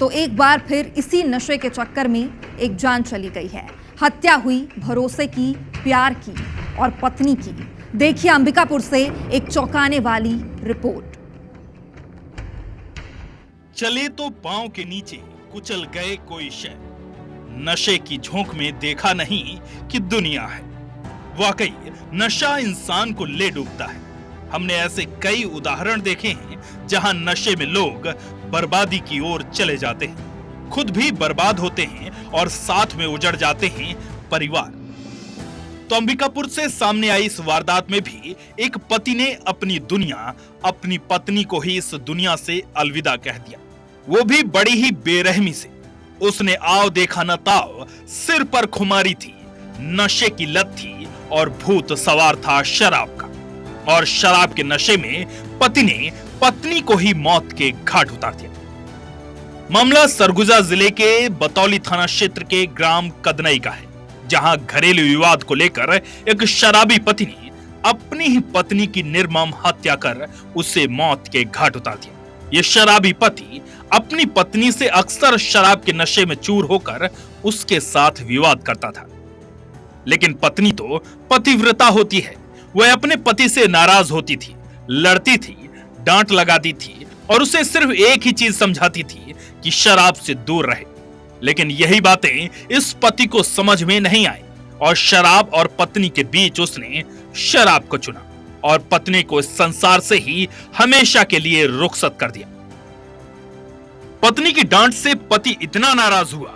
तो एक बार फिर इसी नशे के चक्कर में एक जान चली गई है। हत्या हुई भरोसे की, प्यार की और पत्नी की। देखिए अंबिकापुर से एक चौंकाने वाली रिपोर्ट। चले तो पांव के नीचे कुचल गए कोई शय, नशे की झोंक में देखा नहीं कि दुनिया है। वाकई नशा इंसान को ले डूबता है। हमने ऐसे कई उदाहरण देखे हैं जहां नशे में लोग बर्बादी की ओर चले जाते हैं, खुद भी बर्बाद होते हैं और साथ में उजड़ जाते हैं परिवार। तो अंबिकापुर से सामने आई इस वारदात में भी एक पति ने अपनी दुनिया, अपनी पत्नी को ही इस दुनिया से अलविदा कह दिया, वो भी बड़ी ही बेरहमी से। उसने आओ देखा न ताव, सिर पर खुमारी थी, नशे की लत थी और भूत सवार था शराब का। और शराब के नशे में पति ने पत्नी को ही मौत के घाट उतार दिया। मामला सरगुजा जिले के बतौली थाना क्षेत्र के ग्राम कदनई का है, जहां घरेलू विवाद को लेकर एक शराबी पति ने अपनी ही पत्नी की निर्मम हत्या कर उसे मौत के घाट उतार दिया। ये शराबी पति अपनी पत्नी से अक्सर शराब के नशे में चूर होकर उसके साथ विवाद करता था, लेकिन पत्नी तो पतिव्रता होती है। वह अपने पति से नाराज होती थी, लड़ती थी, डांट लगाती थी और उसे सिर्फ एक ही चीज समझाती थी कि शराब से दूर रहे। लेकिन यही बातें इस पति को समझ में नहीं आई और शराब और पत्नी के बीच उसने शराब को चुना और पत्नी को इस संसार से ही हमेशा के लिए रुखसत कर दिया। पत्नी की डांट से पति इतना नाराज हुआ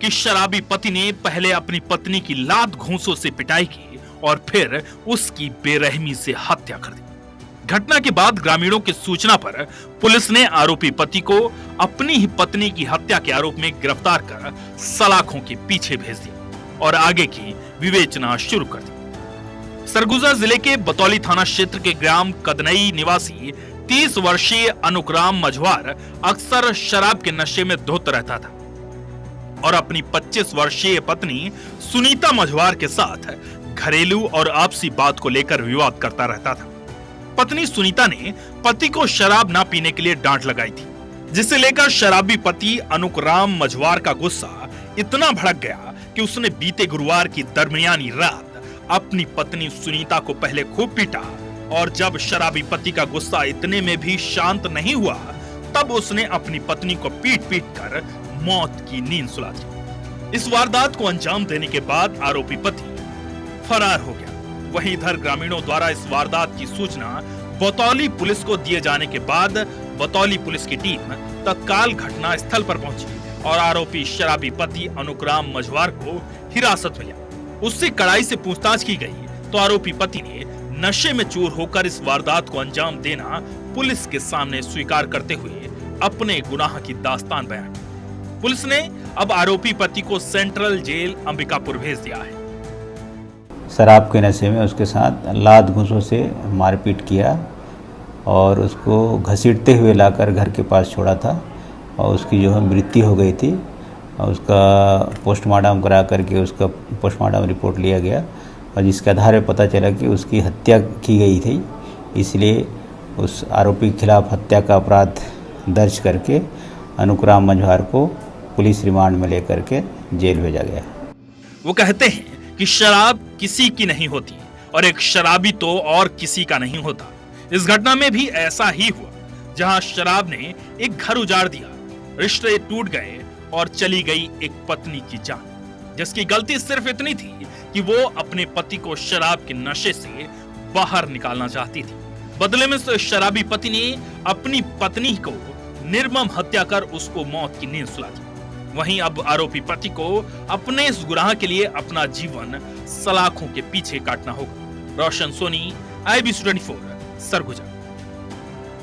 कि शराबी पति ने पहले अपनी पत्नी की लात घूंसों से पिटाई की और फिर उसकी बेरहमी से हत्या कर दी। घटना के बाद ग्रामीणों की सूचना पर पुलिस ने आरोपी पति को अपनी ही पत्नी की हत्या के आरोप में गिरफ्तार कर सलाखों के पीछे भेज दिया और आगे की विवेचना शुरू कर दी। सरगुजा जिले के बतौली थाना क्षेत्र के ग्राम कदनई निवासी 30 वर्षीय अनुग्राम मझवार अक्सर शराब के नशे में धुत रहता था और अपनी 25 वर्षीय पत्नी सुनीता मझवार के साथ घरेलू और आपसी बात को लेकर विवाद करता रहता था। पत्नी सुनीता ने पति को शराब ना पीने के लिए डांट लगाई थी, जिसे लेकर शराबी पति अनुग्राम मझवार का गुस्सा इतना भड़क गया कि उसने बीते गुरुवार की दरमियानी रात अपनी पत्नी सुनीता को पहले खूब पीटा और जब शराबी पति का गुस्सा इतने में भी शांत नहीं हुआ, तब उसने अपनी पत्नी को पीट पीट कर मौत की नींद सुला दी। इस वारदात को अंजाम देने के बाद आरोपी पति फरार हो गया। वहीं इधर ग्रामीणों द्वारा इस वारदात की सूचना बतौली पुलिस को दिए जाने के बाद बतौली पुलिस की टीम तत्काल घटना स्थल पर पहुंची और आरोपी शराबी पति अनुग्राम मझवार को हिरासत में लिया। उससे कड़ाई से पूछताछ की गई तो आरोपी पति ने नशे में चूर होकर इस वारदात को अंजाम देना पुलिस के सामने स्वीकार करते हुए अपने गुनाह की दास्तान बयान की। पुलिस ने अब आरोपी पति को सेंट्रल जेल अंबिकापुर भेज दिया है। शराब के नशे में उसके साथ लात घूंसों से मारपीट किया और उसको घसीटते हुए लाकर घर के पास छोड़ा था और उसकी जो है मृत्यु हो गई थी और उसका पोस्टमार्टम करा करके उसका पोस्टमार्टम रिपोर्ट लिया गया और जिसके आधार पर पता चला कि उसकी हत्या की गई थी। इसलिए उस आरोपी के खिलाफ हत्या का अपराध दर्ज करके अनुग्राम मझवार को पुलिस रिमांड में लेकर के जेल भेजा गया। वो कहते हैं कि शराब किसी की नहीं होती और एक शराबी तो और किसी का नहीं होता। इस घटना में भी ऐसा ही हुआ, जहां शराब ने एक घर उजाड़ दिया, रिश्ते टूट गए और चली गई एक पत्नी की जान, जिसकी गलती सिर्फ इतनी थी कि वो अपने पति को शराब के नशे से बाहर निकालना चाहती थी। बदले में शराबी पति ने अपनी पत्नी को निर्मम हत्या कर उसको मौत की नींद सुला दी। वहीं अब आरोपी पति को अपने इस गुनाह के लिए अपना जीवन सलाखों के पीछे काटना होगा। रोशन सोनी, IBC 24, सरगुजा।